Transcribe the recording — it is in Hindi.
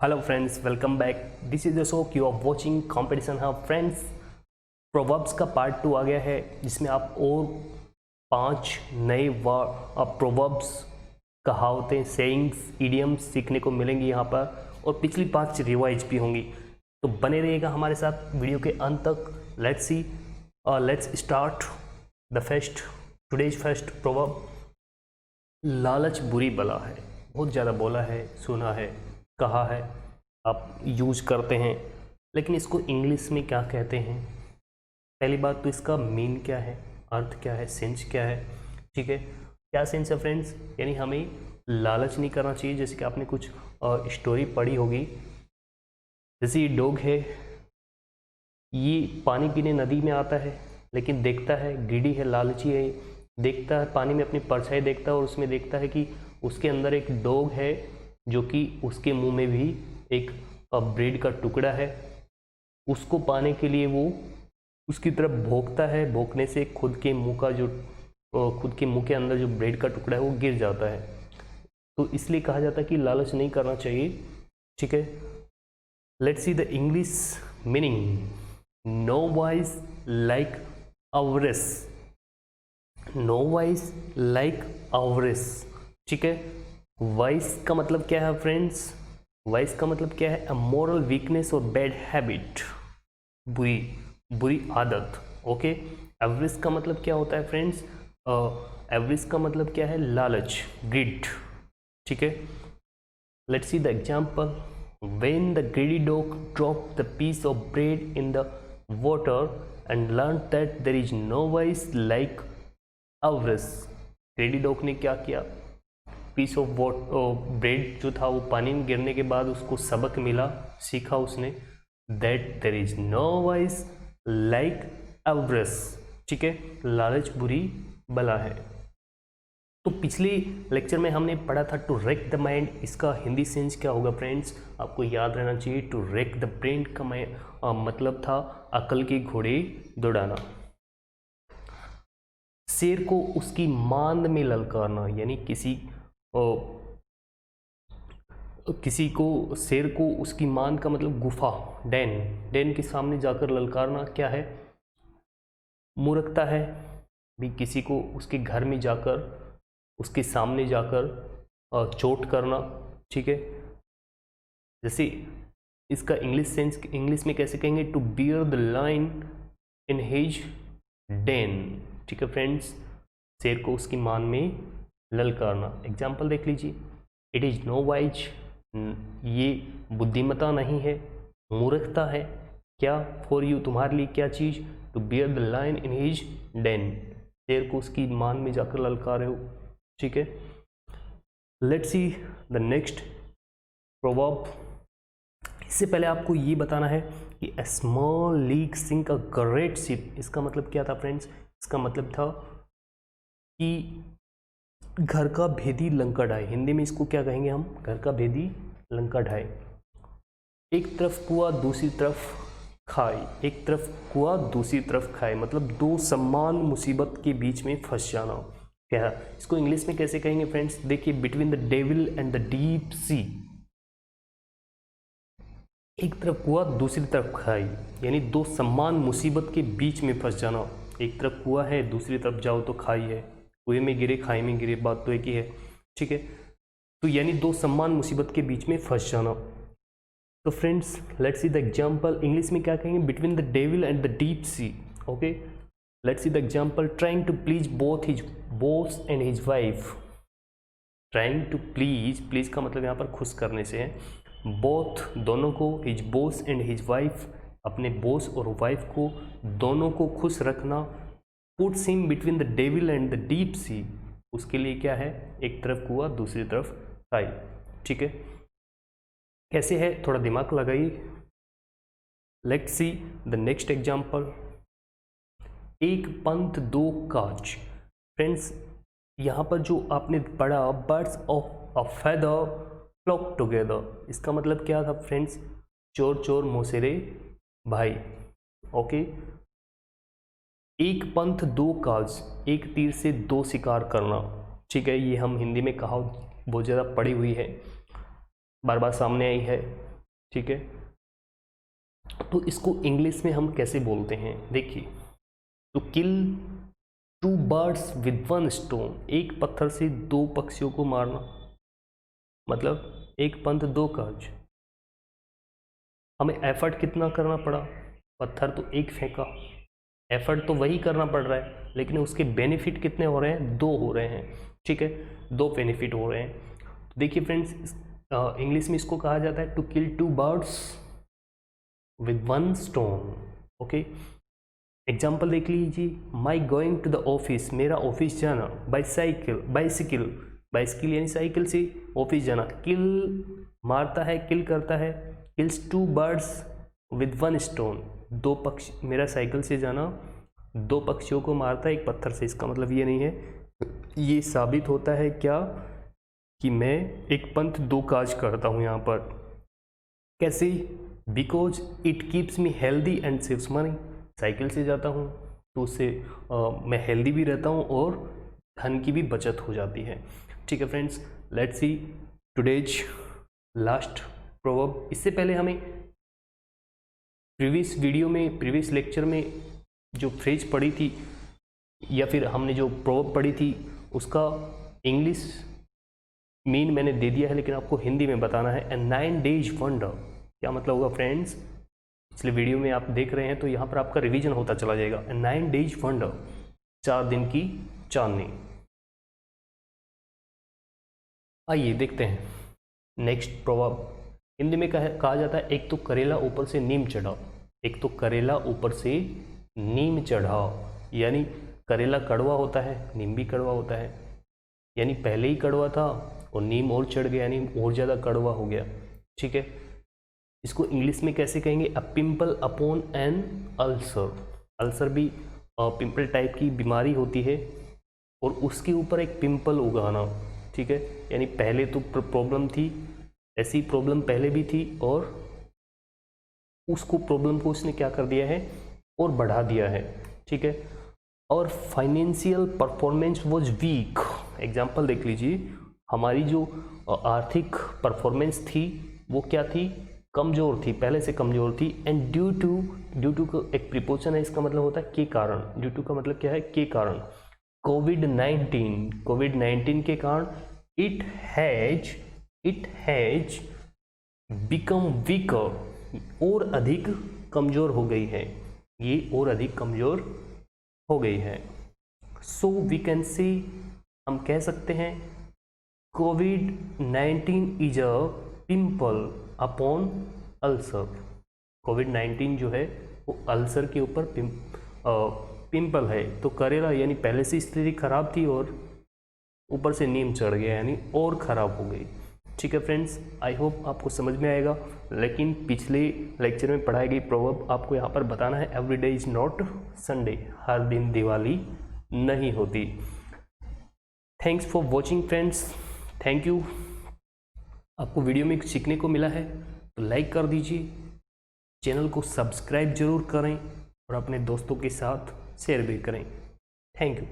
Hello friends, welcome back. This is the show you are watching competition hub. Friends, proverbs का पार्ट 2 आ गया है, जिसमें आप और 5 नए प्रोवर्ब्स, कहावतें, सेइंग्स, इडियम्स सीखने को मिलेंगी यहाँ पर, और पिछली 5 रिवाइज भी होंगी। तो बने रहिएगा हमारे साथ वीडियो के अंत तक। Let's start the today's first proverb. लालच बुरी बला है। बहुत ज़्यादा बोला है, सुना है, कहा है, आप यूज करते हैं, लेकिन इसको इंग्लिश में क्या कहते हैं? पहली बात तो इसका मीन क्या है, अर्थ क्या है, सेंस क्या है। ठीक है, क्या सेंस है फ्रेंड्स? यानी हमें लालच नहीं करना चाहिए। जैसे कि आपने कुछ स्टोरी पढ़ी होगी, जैसे ये डॉग है, ये पानी पीने नदी में आता है, लेकिन देखता है, ग्रीडी है, लालची है, देखता है पानी में अपनी परछाई देखता है, और उसमें देखता है कि उसके अंदर एक डॉग है, जो कि उसके मुंह में भी एक ब्रेड का टुकड़ा है। उसको पाने के लिए वो उसकी तरफ भौंकता है, भौंकने से खुद के मुंह के अंदर जो ब्रेड का टुकड़ा है वो गिर जाता है। तो इसलिए कहा जाता है कि लालच नहीं करना चाहिए। ठीक है, let's see the English meaning. No vice like avarice. No vice like avarice. ठीक है, वाइस का मतलब क्या है फ्रेंड्स? वाइस का मतलब क्या है? अ मोरल वीकनेस और बैड हैबिट, बुरी आदत। ओके, एवरेज का मतलब क्या होता है फ्रेंड्स? एवरेज का मतलब क्या है? लालच, ग्रीड। ठीक है, let's see the example. When the greedy dog drop the piece of bread in the water and learn that there is no vice like avarice. Greedy dog ने क्या किया? पीस ऑफ ब्रेड जो था वो पानी में गिरने के बाद उसको सबक मिला, सीखा उसने, that there is no vice like avarice. ठीक है, लालच बुरी बला है। तो पिछले लेक्चर में हमने पढ़ा था टू रेक द माइंड। इसका हिंदी सेंस क्या होगा फ्रेंड्स? आपको याद रहना चाहिए, टू रेक द ब्रेन का मतलब था अकल के घोड़े दौड़ाना। शेर को उसकी मांद में ललकारना, यानी शेर को उसकी मांद का मतलब गुफा, डेन के सामने जाकर ललकारना क्या है? मूर्खता है। भी किसी को उसके घर में जाकर, उसके सामने जाकर चोट करना। ठीक है, जैसे इसका इंग्लिश सेंस इंग्लिश में कैसे कहेंगे? To beard the lion in his den. ठीक है फ्रेंड्स, शेर को उसकी मान में ललकारना। एग्जाम्पल देख लीजिए। इट इज नो वाइज, ये बुद्धिमता नहीं है, मूर्खता है। क्या? फॉर यू, तुम्हारे लिए क्या चीज? To beard the lion in his den, शेर को उसकी मान में जाकर ललकारे हो। ठीक है, let's see the next proverb. इससे पहले आपको ये बताना है कि a small leak sink a great ship. इसका मतलब क्या था फ्रेंड्स? इसका मतलब था कि घर का भेदी लंका ढाए। हिंदी में इसको क्या कहेंगे हम? घर का भेदी लंका ढाए। एक तरफ कुआं दूसरी तरफ खाई, एक तरफ कुआं दूसरी तरफ खाए, मतलब दो समान मुसीबत के बीच में फंस जाना। क्या है इसको इंग्लिश में कैसे कहेंगे फ्रेंड्स? देखिए, between the devil and the deep सी। एक तरफ कुआं दूसरी तरफ खाई, यानी दो समान मुसीबत के बीच में फंस जाना। एक तरफ कुआं है, दूसरी तरफ जाओ तो खाई है। कुएं में गिरे, खाई में गिरे, बात तो एक ही है। ठीक है, तो यानी दो समान मुसीबत के बीच में फंस जाना। तो friends, let's see the example. English में क्या कहेंगे? Between the devil and the deep sea. Okay, let's see the example. Trying to please both his boss and his wife. Trying to please का मतलब यहाँ पर खुश करने से है। बोथ, दोनों को, his boss and his wife, अपने बॉस और वाइफ को, दोनों को खुश रखना। Puts him between the devil and the deep सी। उसके लिए क्या है? एक तरफ कुआं, दूसरी तरफ खाई। ठीक है, कैसे है? थोड़ा दिमाग लगाइए। Let's see the next example. एक पंथ दो काज। फ्रेंड्स, यहाँ पर जो आपने पढ़ा, birds of a feather flock together, इसका मतलब क्या था फ्रेंड्स? चोर चोर मौसेरे भाई। ओके, एक पंथ दो काज, एक तीर से दो शिकार करना। ठीक है, ये हम हिंदी में कहावत बहुत ज़्यादा पढ़ी हुई है, बार बार सामने आई है। ठीक है। तो इसको इंग्लिश में हम कैसे बोलते हैं, देखिए, to kill 2 birds with 1 stone, एक पत्थर से 2 पक्षियों को मारना, मतलब एक पंथ 2 काज। हमें एफर्ट कितना करना पड़ा, पत्थर तो एक फेंका, एफर्ट तो वही करना पड़ रहा है, लेकिन उसके बेनिफिट कितने हो रहे हैं, 2 हो रहे हैं, ठीक है, 2 बेनिफिट हो रहे हैं। तो देखिए फ्रेंड्स, इंग्लिश में इसको कहा जाता है to kill 2 birds with 1 stone. Okay, example देख लीजिए, my going to the office, मेरा ऑफिस जाना, बाइसिकल यानी साइकिल से ऑफिस जाना, किल मारता है, किल करता है, किल्स 2 बर्ड्स विद 1 स्टोन, 2 पक्षी, मेरा साइकिल से जाना 2 पक्षियों को मारता है एक पत्थर से। इसका मतलब ये नहीं है, ये साबित होता है क्या कि मैं एक पंथ 2 काज करता हूँ यहाँ पर। कैसे, because it keeps me healthy and saves money, cycle से जाता हूँ तो उससे मैं हेल्दी भी रहता हूँ और धन की भी बचत हो जाती है। ठीक है friends, let's C today's last proverb. इससे पहले हमें प्रीवियस वीडियो में, प्रीवियस लेक्चर में जो फ्रेज पढ़ी थी या फिर हमने जो प्रोवर्ब पढ़ी थी उसका इंग्लिश मीन मैंने दे दिया है, लेकिन आपको हिंदी में बताना है। ए 9 डेज वंडर क्या मतलब होगा फ्रेंड्स, पिछले वीडियो में आप देख रहे हैं तो यहाँ पर आपका रिवीजन होता चला जाएगा। ए 9 डेज वंडर, 4 दिन की चांदनी। आइए देखते हैं नेक्स्ट प्रोवर्ब। हिंदी में कहा जाता है, एक तो करेला ऊपर से नीम चढ़ा, एक तो करेला ऊपर से नीम चढ़ा, यानी करेला कड़वा होता है, नीम भी कड़वा होता है, यानी पहले ही कड़वा था और नीम और चढ़ गया यानी और ज़्यादा कड़वा हो गया। ठीक है, इसको इंग्लिश में कैसे कहेंगे, a pimple upon an ulcer. Ulcer भी पिंपल टाइप की बीमारी होती है और उसके ऊपर एक पिंपल उगाना। ठीक है, यानी पहले तो प्रॉब्लम थी, ऐसी प्रॉब्लम पहले भी थी और उसको प्रॉब्लम को उसने क्या कर दिया है और बढ़ा दिया है। ठीक है, और financial performance was weak. Example देख लीजिए, हमारी जो आर्थिक परफॉर्मेंस थी वो क्या थी, कमज़ोर थी, पहले से कमज़ोर थी। एंड ड्यू टू का एक प्रीपोजिशन है, इसका मतलब होता है के कारण। ड्यू टू का मतलब क्या है, के कारण। कोविड-19 के कारण इट हैज बिकम वीकर, और अधिक कमज़ोर हो गई है, ये और अधिक कमज़ोर हो गई है। सो वी कैन सी, हम कह सकते हैं, कोविड-19 is a pimple upon ulcer. कोविड-19 जो है वो अल्सर के ऊपर पिंपल है। तो करेला यानी पहले से स्थिति खराब थी और ऊपर से नीम चढ़ गया यानी और ख़राब हो गई। ठीक है फ्रेंड्स, आई होप आपको समझ में आएगा। लेकिन पिछले लेक्चर में पढ़ाई गई प्रोवर्ब आपको यहाँ पर बताना है, every day is not Sunday, हर दिन दिवाली नहीं होती। Thanks for watching friends, thank you. आपको वीडियो में सीखने को मिला है तो लाइक कर दीजिए, चैनल को सब्सक्राइब जरूर करें और अपने दोस्तों के साथ शेयर भी करें। Thank you.